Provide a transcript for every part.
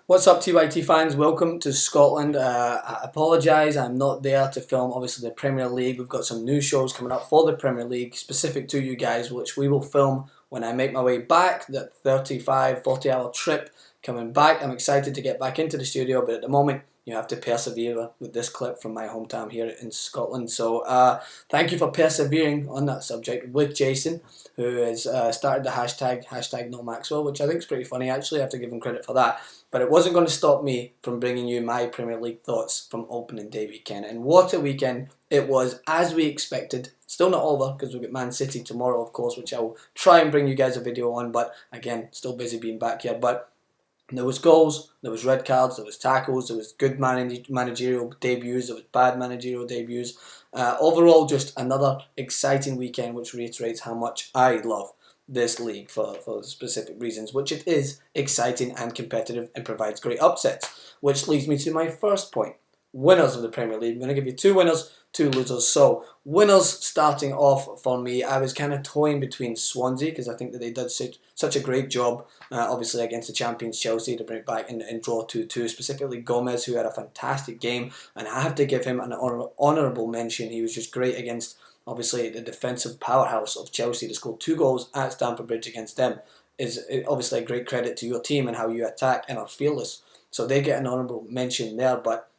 What's up, TYT fans? Welcome to Scotland. I apologise, I'm not there to film, obviously, the Premier League. We've got some new shows coming up for the Premier League, specific to you guys, which we will film when I make my way back, that 35, 40-hour trip coming back. I'm excited to get back into the studio, but at the moment, you have to persevere with this clip from my hometown here in Scotland. So thank you for persevering on that subject with Jason, who has started the hashtag no Maxwell, which I think is pretty funny. Actually, I have to give him credit for that. But it wasn't going to stop me from bringing you my Premier League thoughts from opening day weekend. And what a weekend it was, as we expected. Still not over, because we've got Man City tomorrow, of course, which I will try and bring you guys a video on. But again, still busy being back here. But there was goals, there was red cards, there was tackles, there was good managerial debuts, there was bad managerial debuts. Overall, just another exciting weekend, which reiterates how much I love this league for specific reasons, which it is exciting and competitive and provides great upsets. Which leads me to my first point. Winners of the Premier League. I'm going to give you two winners, two losers. So, winners starting off for me, I was kind of toying between Swansea, because I think that they did such a great job, obviously against the champions Chelsea, to bring it back and draw 2-2, specifically Gomez, who had a fantastic game, and I have to give him an honourable mention. He was just great against, obviously, the defensive powerhouse of Chelsea. To score 2 goals at Stamford Bridge against them is obviously a great credit to your team and how you attack and are fearless. So they get an honourable mention there, but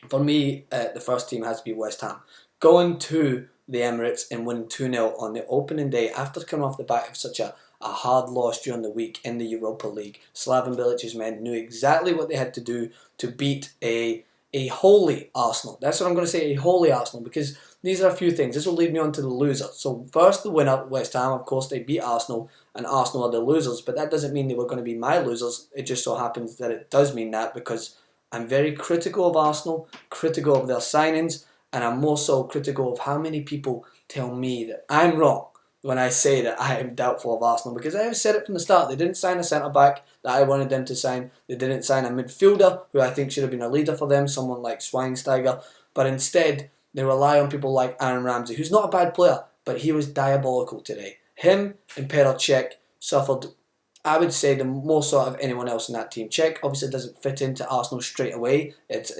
for me, the first team has to be West Ham. Going to the Emirates and winning 2-0 on the opening day after coming off the back of such a hard loss during the week in the Europa League. Slaven Bilic's men knew exactly what they had to do to beat a holy Arsenal. That's what I'm going to say, a holy Arsenal, because these are a few things. This will lead me on to the loser. So first, the winner, West Ham. Of course, they beat Arsenal, and Arsenal are the losers, but that doesn't mean they were going to be my losers. It just so happens that it does mean that, because I'm very critical of Arsenal, critical of their signings, and I'm more so critical of how many people tell me that I'm wrong when I say that I am doubtful of Arsenal, because I have said it from the start. They didn't sign a centre-back that I wanted them to sign. They didn't sign a midfielder who I think should have been a leader for them, someone like Schweinsteiger, but instead they rely on people like Aaron Ramsey, who's not a bad player, but he was diabolical today. Him and Petr Cech suffered, I would say, the more sort of anyone else in that team. Cech obviously doesn't fit into Arsenal straight away. It's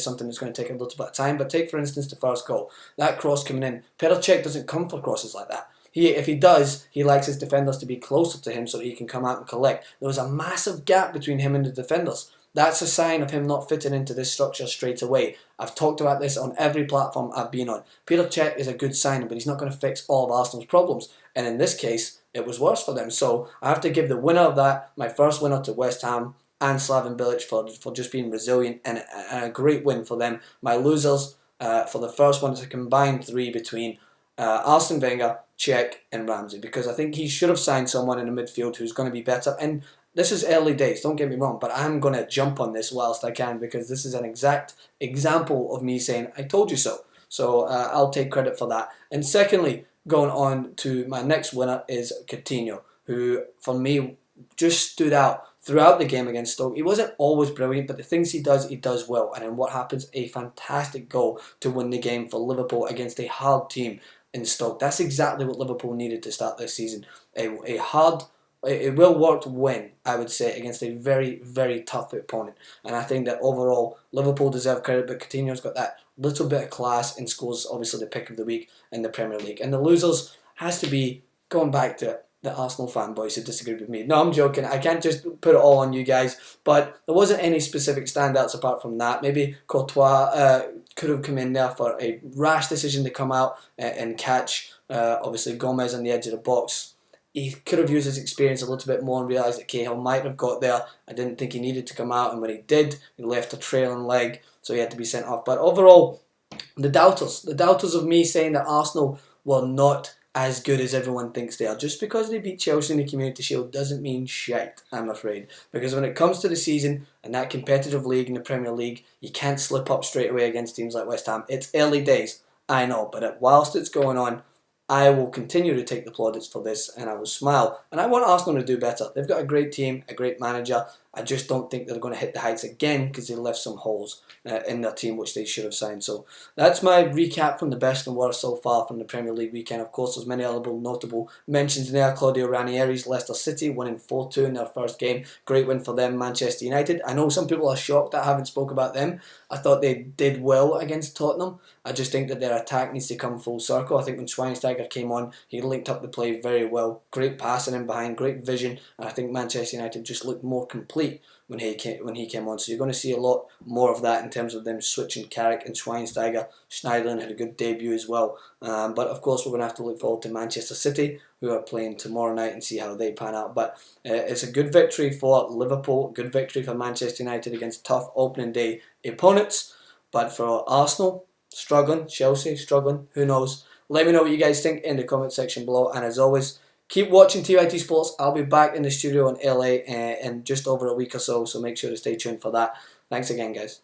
something that's going to take a little bit of time. But take, for instance, the first goal. That cross coming in. Petr Cech doesn't come for crosses like that. If he does, he likes his defenders to be closer to him so that he can come out and collect. There was a massive gap between him and the defenders. That's a sign of him not fitting into this structure straight away. I've talked about this on every platform I've been on. Petr Cech is a good signing, but he's not going to fix all of Arsenal's problems. And in this case, it was worse for them. So I have to give the winner of that, my first winner, to West Ham and Slaven Bilic for just being resilient, and a great win for them. My losers for the first one is a combined 3 between Arsene Wenger, Cech and Ramsey, because I think he should have signed someone in the midfield who's going to be better. And this is early days, don't get me wrong, but I'm going to jump on this whilst I can, because this is an exact example of me saying, I told you so. So I'll take credit for that. And secondly, going on to my next winner is Coutinho, who for me just stood out throughout the game against Stoke. He wasn't always brilliant, but the things he does well. And then what happens? A fantastic goal to win the game for Liverpool against a hard team in Stoke. That's exactly what Liverpool needed to start this season. A well-worked win, I would say, against a very, very tough opponent. And I think that overall, Liverpool deserve credit, but Coutinho's got that little bit of class and scores, obviously, the pick of the week in the Premier League. And the losers has to be, going back to the Arsenal fanboys who disagree with me. No, I'm joking. I can't just put it all on you guys. But there wasn't any specific standouts apart from that. Maybe Courtois could have come in there for a rash decision to come out and catch, obviously, Gomez on the edge of the box. He could have used his experience a little bit more and realised that Cahill might have got there. I didn't think he needed to come out, and when he did, he left a trailing leg, so he had to be sent off. But overall, the doubters of me saying that Arsenal were not as good as everyone thinks they are. Just because they beat Chelsea in the Community Shield doesn't mean shit, I'm afraid. Because when it comes to the season and that competitive league in the Premier League, you can't slip up straight away against teams like West Ham. It's early days, I know, but whilst it's going on, I will continue to take the plaudits for this, and I will smile. And I want Arsenal to do better. They've got a great team, a great manager. I just don't think they're going to hit the heights again because they left some holes in their team which they should have signed. So that's my recap from the best and worst so far from the Premier League weekend. Of course, there's many other notable mentions in there. Claudio Ranieri's Leicester City winning 4-2 in their first game. Great win for them. Manchester United. I know some people are shocked that I haven't spoke about them. I thought they did well against Tottenham. I just think that their attack needs to come full circle. I think when Schweinsteiger came on, he linked up the play very well. Great passing in behind, great vision, and I think Manchester United just looked more complete when he came on. So you're going to see a lot more of that in terms of them switching Carrick and Schweinsteiger. Schneiderlin had a good debut as well. But of course, we're going to have to look forward to Manchester City, who are playing tomorrow night, and see how they pan out. But it's a good victory for Liverpool, good victory for Manchester United against tough opening day opponents. But for Arsenal, struggling. Chelsea, struggling. Who knows? Let me know what you guys think in the comment section below. And as always, keep watching TYT Sports. I'll be back in the studio in LA in just over a week or so. So make sure to stay tuned for that. Thanks again, guys.